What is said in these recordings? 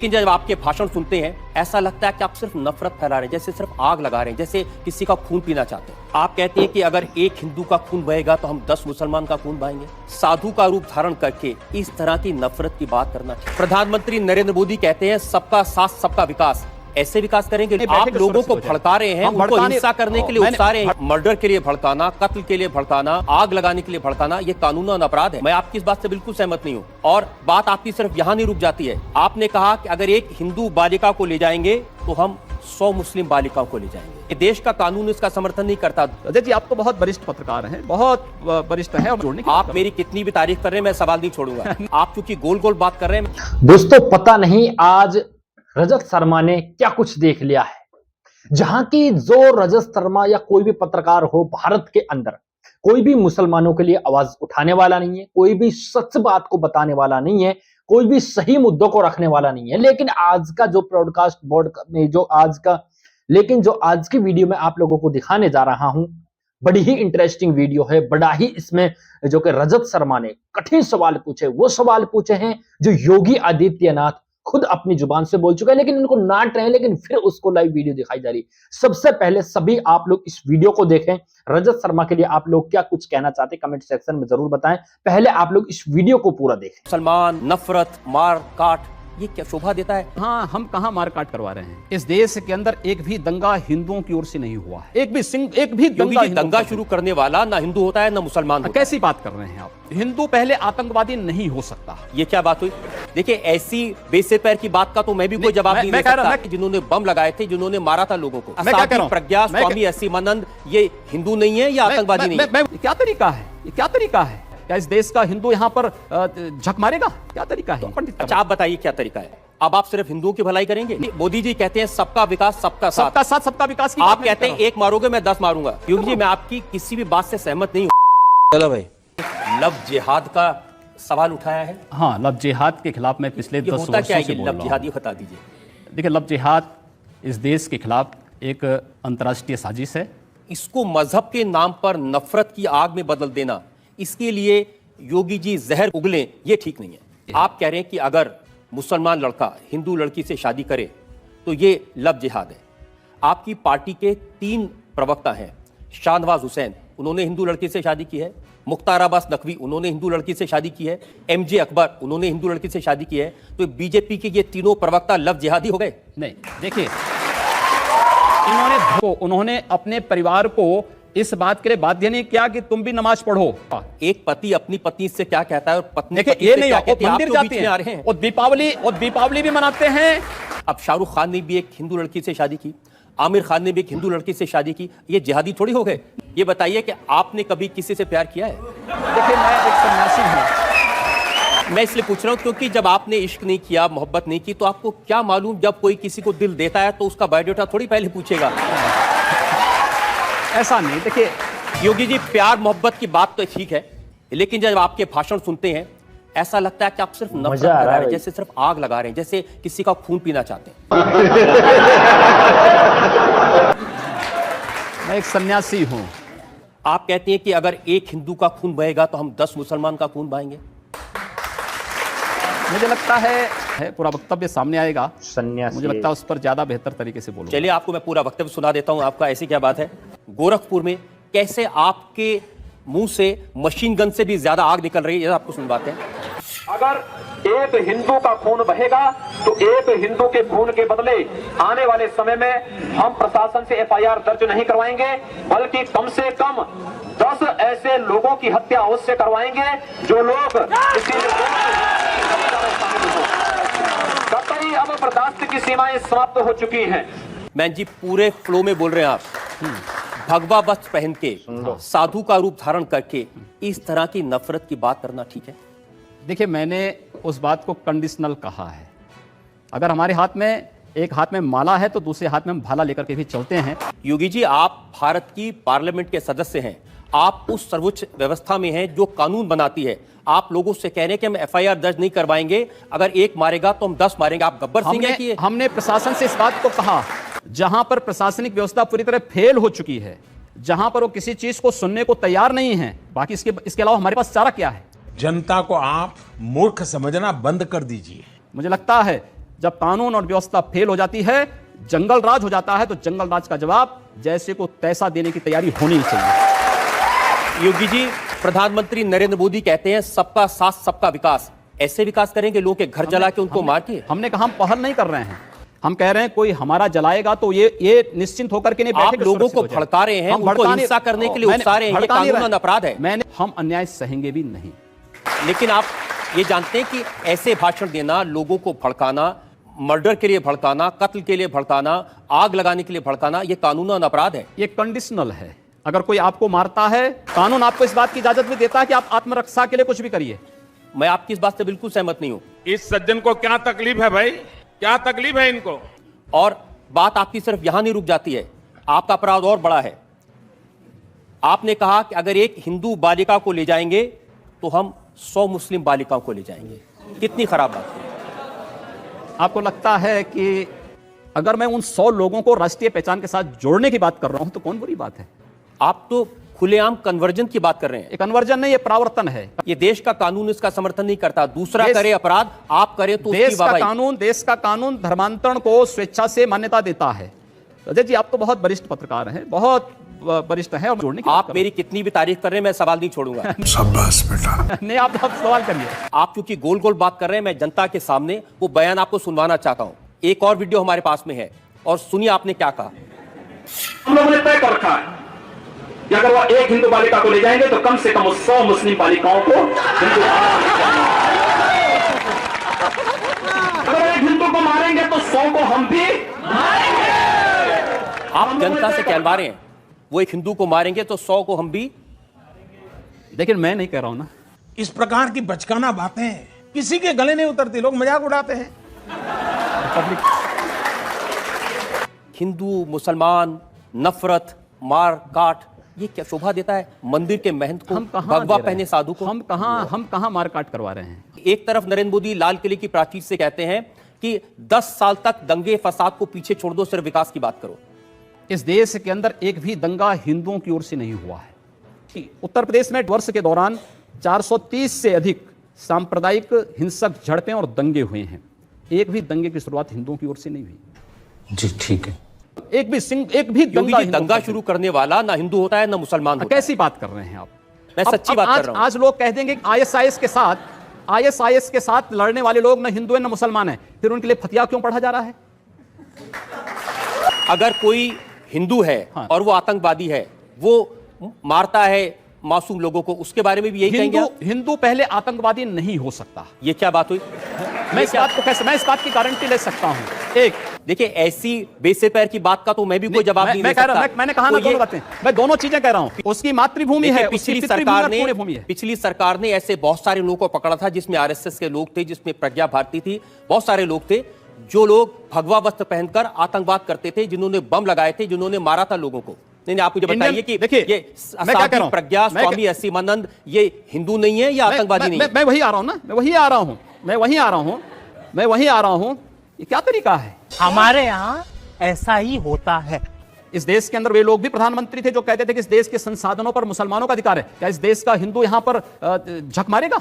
लेकिन जब आपके भाषण सुनते हैं ऐसा लगता है कि आप सिर्फ नफरत फैला रहे हैं, जैसे सिर्फ आग लगा रहे हैं, जैसे किसी का खून पीना चाहते हैं। आप कहते हैं कि अगर एक हिंदू का खून बहेगा तो हम 10 मुसलमान का खून बहाएंगे। साधु का रूप धारण करके इस तरह की नफरत की बात करना। प्रधानमंत्री नरेंद्र मोदी कहते हैं सबका साथ सबका विकास। ऐसे विकास करेंगे? आप लोगों को भड़का रहे हैं, उनको हिंसा करने के लिए उकसा रहे हैं। मर्डर के लिए भड़काना, कत्ल के लिए भड़काना, आग लगाने के लिए भड़काना, ये कानूनन अपराध है। मैं आपकी इस बात से बिल्कुल सहमत नहीं हूँ। और बात आपकी सिर्फ यहाँ नहीं रुक जाती है। आपने कहा कि अगर एक हिंदू बालिका को ले जाएंगे तो हम 100 मुस्लिम बालिकाओं को ले जाएंगे। ये देश का कानून इसका समर्थन नहीं करता। अजय जी, आप तो बहुत वरिष्ठ पत्रकार हैं, बहुत वरिष्ठ हैं। और जोड़ने की आप मेरी कितनी भी तारीफ कर रहे हैं, मैं सवाल नहीं छोड़ूंगा। आप चूंकि गोल गोल बात कर रहे हैं। दोस्तों, पता नहीं आज रजत शर्मा ने क्या कुछ देख लिया है, जहां की जो रजत शर्मा या कोई भी पत्रकार हो भारत के अंदर, कोई भी मुसलमानों के लिए आवाज उठाने वाला नहीं है, कोई भी सच बात को बताने वाला नहीं है, कोई भी सही मुद्दों को रखने वाला नहीं है। लेकिन आज का जो ब्रॉडकास्ट बोर्ड में जो आज की वीडियो में आप लोगों को दिखाने जा रहा हूं, बड़ी ही इंटरेस्टिंग वीडियो है। बड़ा ही इसमें जो कि रजत शर्मा ने कठिन सवाल पूछे, वो सवाल पूछे हैं जो योगी आदित्यनाथ खुद अपनी जुबान से बोल चुका है, लेकिन इनको डांट रहे हैं, लेकिन फिर उसको लाइव वीडियो दिखाई जा रही। सबसे पहले सभी आप लोग इस वीडियो को देखें। रजत शर्मा के लिए आप लोग क्या कुछ कहना चाहते हैं कमेंट सेक्शन में जरूर बताएं। पहले आप लोग इस वीडियो को पूरा देखें। मुसलमान, नफरत, मार काट, ये क्या शोभा देता है? हाँ, हम कहां मारकाट करवा रहे हैं? इस देश के अंदर एक भी दंगा हिंदुओं की ओर से नहीं हुआ है। एक भी दंगा शुरू करने वाला ना हिंदू होता है ना मुसलमान होता है। कैसी बात कर रहे हैं आप? हिंदू पहले आतंकवादी नहीं हो सकता। ये क्या बात हुई? देखिए, ऐसी बेसे पैर की बात का तो मैं भी कोई जवाब नहीं दे सकता। जिन्होंने बम लगाए थे, जिन्होंने मारा था लोगों को, प्रज्ञा, स्वामी असीमानंद, ये हिंदू नहीं है या आतंकवादी नहीं है? क्या तरीका है? ये क्या तरीका है? क्या इस देश का हिंदू यहाँ पर झक मारेगा? क्या तरीका है? अच्छा, आप बताइए क्या तरीका है? अब आप सिर्फ हिंदुओं की भलाई करेंगे? मोदी जी कहते हैं सबका विकास सबका साथ, सबका साथ सबका विकास की। आप कहते हैं एक मारोगे मैं 10 मारूंगा। योगी जी, मैं आपकी किसी भी बात से सहमत नहीं हूं। चलो भाई, लव जिहाद का सवाल उठाया है। हाँ, लव जिहाद के खिलाफ मैं पिछले 10 वर्षों से बोल रहा हूं। लव जिहाद ये बता दीजिए। देखिए, लव जिहाद इस देश के खिलाफ एक अंतर्राष्ट्रीय साजिश है। इसको मजहब के नाम पर नफरत की आग में बदल देना, इसके लिए योगी जी जहर उगलें, ये ठीक नहीं है। आप कह रहे हैं कि अगर मुसलमान लड़का हिंदू लड़की से शादी करे तो ये लव जिहाद है। आपकी पार्टी के 3 प्रवक्ता हैं। शाहनवाज हुसैन, उन्होंने हिंदू लड़की से शादी की है। मुख्तार अब्बास नकवी, उन्होंने हिंदू लड़की से शादी की है। MJ अकबर, उन्होंने हिंदू लड़की से शादी की है। तो बीजेपी के ये तीनों प्रवक्ता लव जिहादी हो गए? नहीं, देखिए, उन्होंने अपने परिवार को इस बात के लिए बाध्य नहीं किया कि तुम भी नमाज पढ़ो। एक पति अपनी पत्नी से क्या कहता है और पत्नी ये नहीं, मंदिर जाते हैं और दीपावली भी मनाते हैं। अब शाहरुख खान ने भी एक हिंदू लड़की से शादी की, आमिर खान ने भी एक हिंदू लड़की से शादी की, ये जिहादी थोड़ी हो गए? ये बताइए कि आपने कभी किसी से प्यार किया है? देखिए, मैं एक सन्यासी हूं। मैं इसलिए पूछ रहा हूं क्योंकि जब आपने इश्क नहीं किया, मोहब्बत नहीं की, तो आपको क्या मालूम जब कोई किसी को दिल देता है तो उसका बायोडाटा थोड़ी पहले पूछेगा। ऐसा नहीं। देखिए योगी जी, प्यार मोहब्बत की बात तो ठीक है, लेकिन जब आपके भाषण सुनते हैं ऐसा लगता है कि आप सिर्फ नफरत फैला रहे हैं, जैसे सिर्फ आग लगा रहे हैं, जैसे किसी का खून पीना चाहते हैं। मैं एक सन्यासी हूं। आप कहते हैं कि अगर एक हिंदू का खून बहेगा तो हम 10 मुसलमान का खून बहाएंगे। मुझे लगता है पूरा वक्तव्य सामने आएगा, सन्यासी, मुझे लगता है उस पर ज्यादा बेहतर तरीके से बोलूंगा। चलिए, आपको मैं पूरा वक्तव्य सुना देता हूं आपका। ऐसी क्या बात है? गोरखपुर में कैसे आपके मुंह से मशीन गन से भी ज्यादा आग निकल रही है, ये आपको सुनवाते हैं। अगर एक हिंदू का खून बहेगा तो एक हिंदू के खून के बदले आने वाले समय में हम प्रशासन से FIR दर्ज नहीं करवाएंगे, बल्कि कम से कम 10 ऐसे लोगों की हत्या उससे करवाएंगे जो लोग कतई अब बर्दाश्त की सीमाएं समाप्त हो चुकी हैं। मैन जी, पूरे फ्लो में बोल रहे हैं आप। भगवा वस्त्र पहन के, साधु का रूप धारण करके इस तरह की नफरत की बात करना ठीक है? देखिए, मैंने उस बात को कंडीशनल कहा है। अगर हमारे हाथ में एक हाथ में माला है तो दूसरे हाथ में हम भाला लेकर के भी चलते हैं। योगी जी, आप भारत की पार्लियामेंट के सदस्य हैं। आप उस सर्वोच्च व्यवस्था में हैं जो कानून बनाती है। आप लोगों से कह रहे हैं कि हम FIR दर्ज नहीं करवाएंगे, अगर एक मारेगा तो हम 10 मारेंगे। आप गब्बर सिंह हैं कि हमने प्रशासन से इस बात को कहा, जहां पर प्रशासनिक व्यवस्था पूरी तरह फेल हो चुकी है, जहां पर वो किसी चीज को सुनने को तैयार नहीं है, बाकी इसके अलावा हमारे पास चारा क्या है? जनता को आप मूर्ख समझना बंद कर दीजिए। मुझे लगता है जब कानून और व्यवस्था फेल हो जाती है, जंगल राज हो जाता है, तो जंगल राज का जवाब जैसे को तैसा देने की तैयारी होनी चाहिए। योगी जी, प्रधानमंत्री नरेंद्र मोदी कहते हैं सबका साथ सबका विकास। ऐसे विकास करेंगे लोगों के घर जला के उनको मार के? हमने कहा हम पहल नहीं कर रहे हैं, हम कह रहे हैं कोई हमारा जलाएगा तो ये निश्चिंत होकर के नहीं बैठे। आप लोगों को भड़का रहे हैं, उनको हिंसा करने के लिए उकसा रहे हैं, ये कानूनन अपराध है। हम अन्याय सहेंगे भी नहीं। लेकिन आप ये जानते हैं कि ऐसे भाषण देना, लोगों को भड़काना, मर्डर के लिए भड़काना, कत्ल के लिए भड़काना, आग लगाने के लिए भड़काना, ये कानूनन अपराध है। ये कंडीशनल है। अगर कोई आपको मारता है, कानून आपको इस बात की इजाजत भी देता है कि आप आत्मरक्षा के लिए कुछ भी करिए। मैं आपकी इस बात से बिल्कुल सहमत नहीं हूं। इस सज्जन को क्या तकलीफ है भाई, क्या तकलीफ है इनको? और बात आपकी सिर्फ यहां नहीं रुक जाती है, आपका अपराध और बड़ा है। आपने कहा कि अगर एक हिंदू बालिका को ले जाएंगे तो हम 100 मुस्लिम बालिकाओं को ले जाएंगे। कितनी खराब बात है। आपको लगता है कि अगर मैं उन 100 लोगों को राष्ट्रीय पहचान के साथ जोड़ने की बात कर रहा हूं तो कौन बुरी बात है? आप तो खुलेआम कन्वर्जन की बात कर रहे हैं। ये कन्वर्जन नहीं, ये परावर्तन है। ये देश का कानून इसका समर्थन नहीं करता। दूसरा करे अपराध, आप करें तो देश का कानून धर्मांतरण को स्वेच्छा से मान्यता देता है। अजय जी, आप तो बहुत वरिष्ठ पत्रकार हैं, बहुत वरिष्ठ हैं, और जोड़ने की आप मेरी कितनी भी तारीफ कर रहे हैं, मैं सवाल नहीं छोड़ूंगा। शाबाश बेटा। नहीं, आप सवाल करिए। आप क्योंकि गोल गोल बात कर रहे हैं, मैं जनता के सामने वो बयान आपको सुनवाना चाहता हूं। एक और वीडियो हमारे पास में है और सुनिए आपने क्या कहा। हम लोगों ने तय कर रखा है कि अगर वो एक हिंदू बालिका को ले जाएंगे तो कम से कम 100 मुस्लिम बालिकाओं को हिंदू अगर एक हिंदू को मारेंगे तो 100 को हम भी मारेंगे। आप जनता से कहलवा रहे हैं वो एक हिंदू को मारेंगे तो 100 को हम भी। लेकिन मैं नहीं कह रहा हूं ना। इस प्रकार की बचकाना बातें किसी के गले नहीं उतरती, लोग मजाक उड़ाते हैं। हिंदू मुसलमान, नफरत, मार काट, ये क्या शोभा देता है मंदिर के महंत को, भगवा पहने साधु को? हम कहां मारकाट करवा रहे हैं? एक तरफ नरेंद्र मोदी लाल किले की प्राचीर से कहते हैं कि 10 साल तक दंगे फसाद को पीछे छोड़ दो, सिर्फ विकास की बात करो। इस देश के अंदर एक भी दंगा हिंदुओं की ओर से नहीं हुआ है। उत्तर प्रदेश में वर्ष के दौरान 430 से अधिक सांप्रदायिक हिंसक झड़पें और दंगे हुए हैं। एक भी दंगे की शुरुआत हिंदुओं की ओर से नहीं हुई। जी ठीक है। एक भी दंगा शुरू करने वाला ना हिंदू होता है ना मुसलमान होता है। कैसी बात कर रहे हैं आप? मैं सच्ची बात कर रहा हूं। आज लोग कह देंगे आईएसआईएस के साथ लड़ने वाले लोग ना हिंदू है ना मुसलमान है, फिर उनके लिए फतिया क्यों पढ़ा जा रहा है? अगर कोई हिंदू है और वो आतंकवादी है, वो मारता है मासूम लोगों को, उसके बारे में भी यही कहेंगे आप? हिंदू पहले आतंकवादी नहीं हो सकता। ये क्या बात हुई? मैं इस बात की गारंटी ले सकता हूं। एक देखिए, ऐसी बेसे पैर की बात का तो मैं भी कोई जवाब नहीं दे सकता। मैंने कहा ना दोनों बातें, मैं दोनों चीजें कह रहा हूं। उसकी मातृभूमि है, पिछली सरकार ने ऐसे बहुत सारे लोगों को पकड़ा था, जिसमें आरएसएस के लोग थे, जिसमें प्रज्ञा भारती थी, बहुत सारे लोग थे जो लोग भगवा वस्त्र पहनकर आतंकवाद करते थे, जिन्होंने बम लगाए थे, जिन्होंने मारा था लोगों को। नहीं, आप मुझे बताइए कि देखिए, ये साध्वी प्रज्ञा, स्वामी असीमानंद, ये हिंदू नहीं है या आतंकवादी नहीं है? मैं वही आ रहा हूं ना, मैं वही आ रहा हूं। ये क्या तरीका है? हमारे यहाँ ऐसा ही होता है। इस देश के अंदर वे लोग भी प्रधानमंत्री थे जो कहते थे कि इस देश के संसाधनों पर मुसलमानों का अधिकार है। क्या इस देश का हिंदू यहां पर झक मारेगा?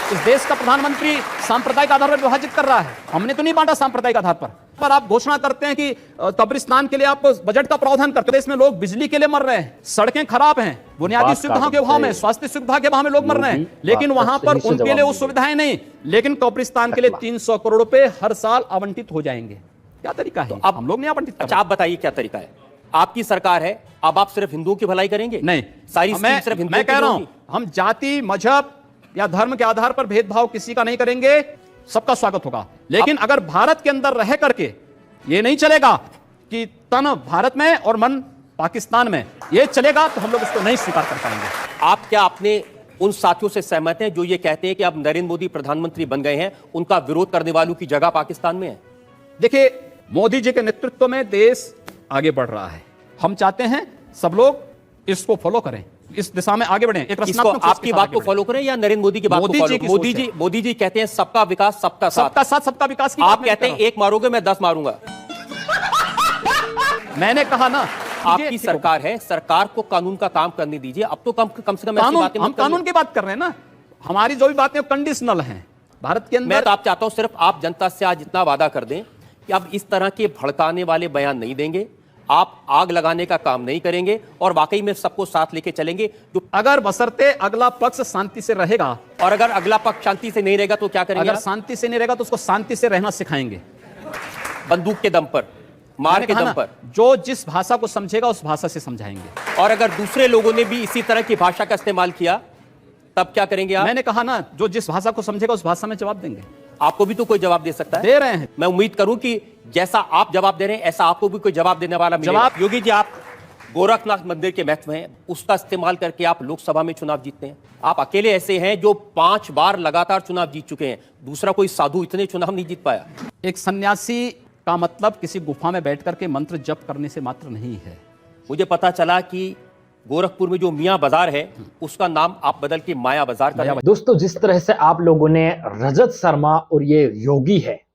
इस देश का प्रधानमंत्री सांप्रदायिक आधार पर विभाजित कर रहा है। हमने तो नहीं बांटा सांप्रदायिक आधार पर आप घोषणा करते हैं कि कब्रिस्तान के लिए आप बजट का प्रावधान करते हैं। इसमें लोग बिजली के लिए मर रहे हैं, सड़कें खराब हैं, बुनियादी सुविधाओं के अभाव में, स्वास्थ्य सुविधा के अभाव में लोग मर रहे हैं, लेकिन वहां पर उनके लिए वो सुविधाएं नहीं। लेकिन कब्रिस्तान के लिए 300 करोड़ रुपए हर साल आवंटित हो जाएंगे। क्या तरीका है? अब हम लोग नहीं आवंटित। अच्छा, आप बताइए क्या तरीका है? आपकी सरकार है, अब आप सिर्फ हिंदुओं की भलाई करेंगे? नहीं, सारी सिर्फ हिंदुओं मैं कह रहा हूं, हम जाति, मजहब या धर्म के आधार पर भेदभाव किसी का नहीं करेंगे, सबका स्वागत होगा। लेकिन अगर भारत के अंदर रह करके ये नहीं चलेगा कि तन भारत में और मन पाकिस्तान में, ये चलेगा तो हम लोग इसको नहीं स्वीकार कर पाएंगे। आप क्या अपने उन साथियों से सहमत हैं जो ये कहते हैं कि अब नरेंद्र मोदी प्रधानमंत्री बन गए हैं, उनका विरोध करने वालों की जगह पाकिस्तान में है? देखिए, मोदी जी के नेतृत्व में देश आगे बढ़ रहा है। हम चाहते हैं सब लोग इसको फॉलो करें, इस दिशा में आगे बढ़ें। एक रचनात्मक आपकी बात को फॉलो करें या नरेंद्र मोदी की बात को फॉलो? मोदी जी कहते हैं सबका विकास सबका साथ, सबका विकास। आप कहते हैं एक मारोगे मैं 10 मारूंगा। मैंने कहा ना, आपकी सरकार है, सरकार को कानून का काम करने दीजिए। अब तो कम से कम हम कानून की बात कर रहे हैं ना। हमारी जो भी बातें कंडीशनल हैं, भारत के मैं अंदर तो आप चाहता हूं सिर्फ आप जनता से आज इतना वादा कर दें कि अब इस तरह के भड़काने वाले बयान नहीं देंगे, आप आग लगाने का काम नहीं करेंगे और वाकई में सबको साथ लेके चलेंगे। जो अगर बशर्ते अगला पक्ष शांति से रहेगा, और अगर अगला पक्ष शांति से नहीं रहेगा तो क्या करेंगे? अगर शांति से नहीं रहेगा तो उसको शांति से रहना सिखाएंगे, बंदूक के दम पर, मार मैंने के कहा दम ना, पर। जो जिस भाषा को समझेगा उस भाषा से समझाएंगे। और अगर दूसरे लोगों ने भी इसी तरह की भाषा का इस्तेमाल किया तब क्या करेंगे आप? मैंने कहा ना, जो जिस भाषा को समझेगा उस भाषा में जवाब देंगे। आपको भी तो कोई जवाब दे सकता है। दे रहे हैं। मैं उम्मीद करूं कि जैसा आप जवाब दे रहे हैं ऐसा आपको भी कोई जवाब देने वाला मिलेगा। जवाब- योगी जी, आप गोरखनाथ मंदिर के महत्व हैं, उसका इस्तेमाल करके आप लोकसभा में चुनाव जीतते हैं। आप अकेले ऐसे हैं जो 5 बार लगातार चुनाव जीत चुके हैं, दूसरा कोई साधु इतने चुनाव नहीं जीत पाया। एक सन्यासी का मतलब किसी गुफा में बैठ करके मंत्र जप करने से मात्र नहीं है। मुझे पता चला कि गोरखपुर में जो मियां बाजार है उसका नाम आप बदल के माया बाजार कर रहे हैं। दोस्तों, जिस तरह से आप लोगों ने रजत शर्मा और ये योगी है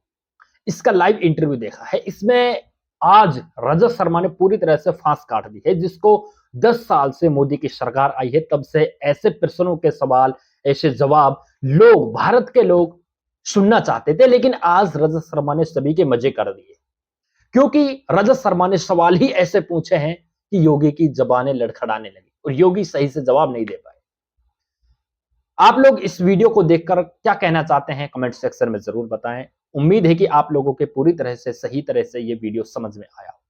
इसका लाइव इंटरव्यू देखा है, इसमें आज रजत शर्मा ने पूरी तरह से फांस काट दी है, जिसको 10 साल से मोदी की सरकार आई है तब से ऐसे प्रश्नों के सवाल, ऐसे जवाब लोग, भारत के लोग सुनना चाहते थे, लेकिन आज रजत शर्मा ने सभी के मजे कर दिए, क्योंकि रजत शर्मा ने सवाल ही ऐसे पूछे हैं कि योगी की जबानें लड़खड़ाने लगी और योगी सही से जवाब नहीं दे पाए। आप लोग इस वीडियो को देखकर क्या कहना चाहते हैं कमेंट सेक्शन में जरूर बताएं। उम्मीद है कि आप लोगों के पूरी तरह से सही तरह से ये वीडियो समझ में आया हो।